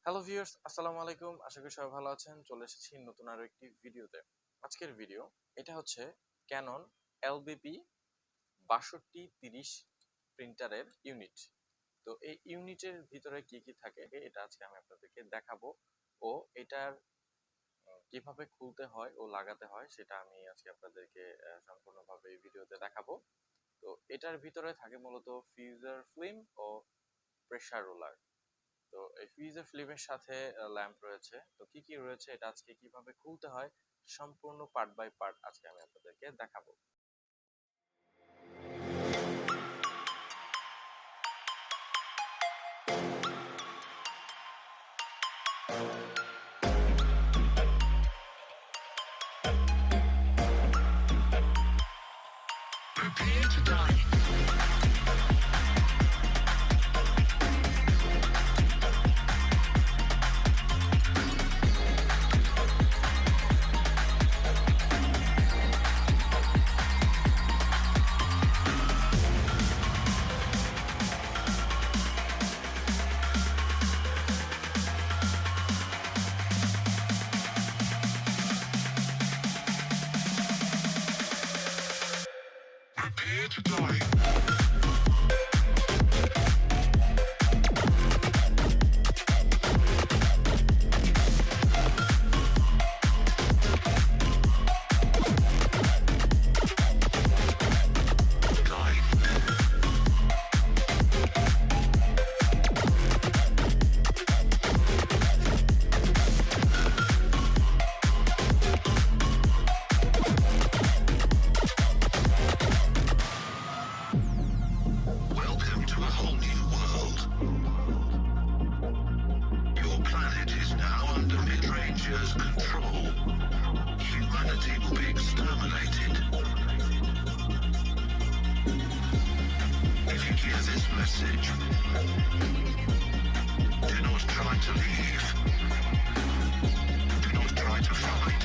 Hello viewers, আসসালামু আলাইকুম। আশা করি সবাই ভালো আছেন। চলে এসেছি নতুন আরো একটি ভিডিওতে। আজকের ভিডিও এটা হচ্ছে ক্যানন LBP 6230 প্রিন্টারের ইউনিট। তো এই ইউনিটের ভিতরে কি কি থাকে এটা আজকে আমি আপনাদেরকে দেখাবো ও এটার কিভাবে খুলতে হয় ও লাগাতে হয় সেটা আমি আজকে আপনাদেরকে সম্পূর্ণভাবে এই ভিডিওতে দেখাবো। তো এটার ভিতরে থাকে মূলত ফিউজার ফিল্ম ও প্রেসার রোলার। তো এই ফ্রিজের ফিল্মের সাথে ল্যাম্প রয়েছে। তো কি কি রয়েছে এটা আজকে কিভাবে খুলতে হয় সম্পূর্ণ পার্ট বাই পার্ট আজকে আমি আপনাদেরকে দেখাবো। Prepare to die. Prepare to die. Welcome to a whole new world. Your planet is now under mid-rangers' control. Humanity will be exterminated. If you hear this message, do not try to leave. Do not try to fight.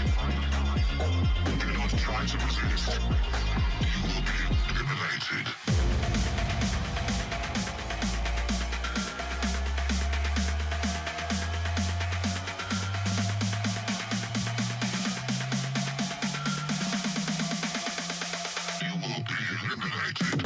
Do not try to resist. You will be eliminated. You will be eliminated.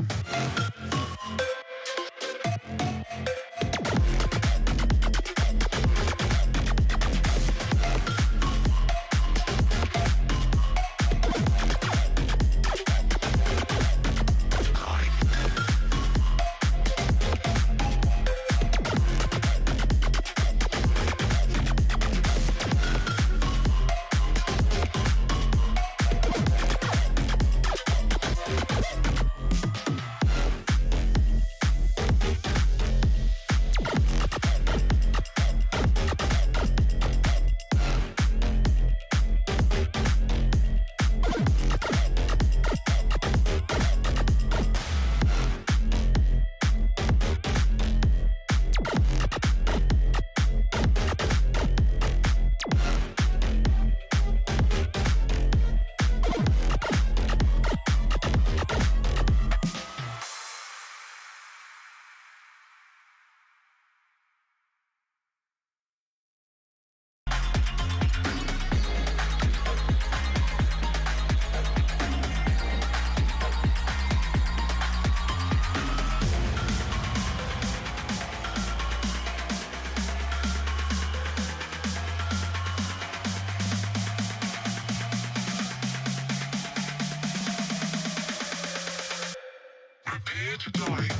Prepare to die.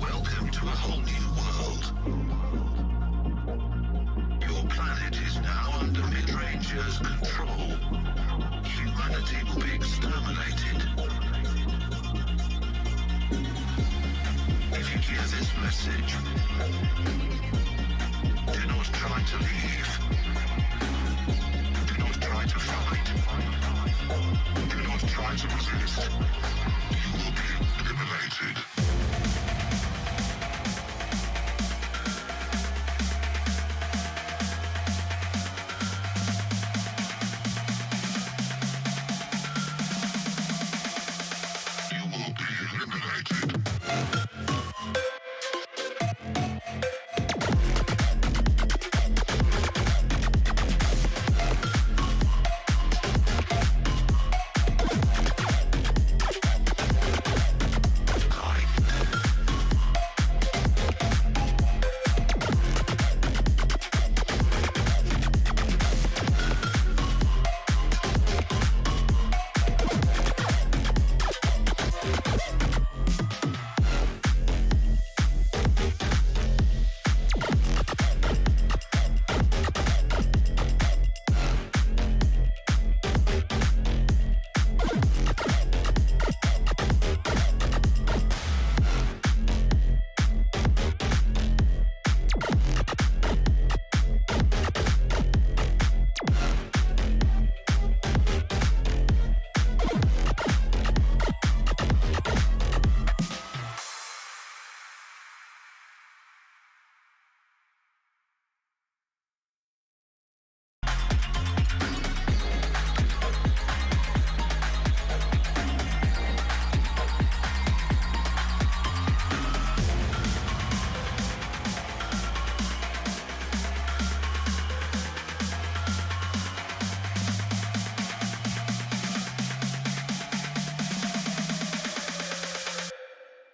Welcome to a whole new world. Your planet is now under mid-rangers' control. Humanity will be exterminated. If you hear this message, do try to leave. Do not try to fight. Do not try to resist. You will be eliminated. You will be eliminated.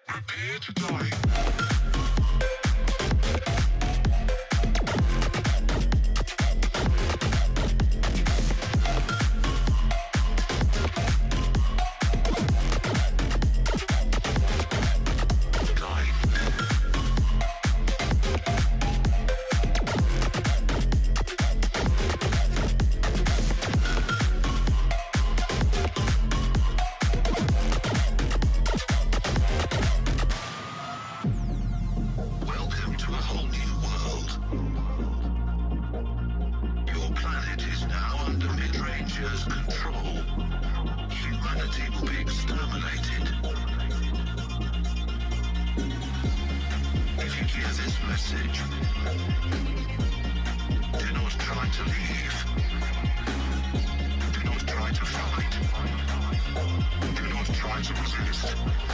Prepare to die. Welcome to a whole new world. Your planet is now under mid-rangers' control. Humanity will be exterminated. If you hear this message, do not try to leave. Do not try to fight. Do not try to resist.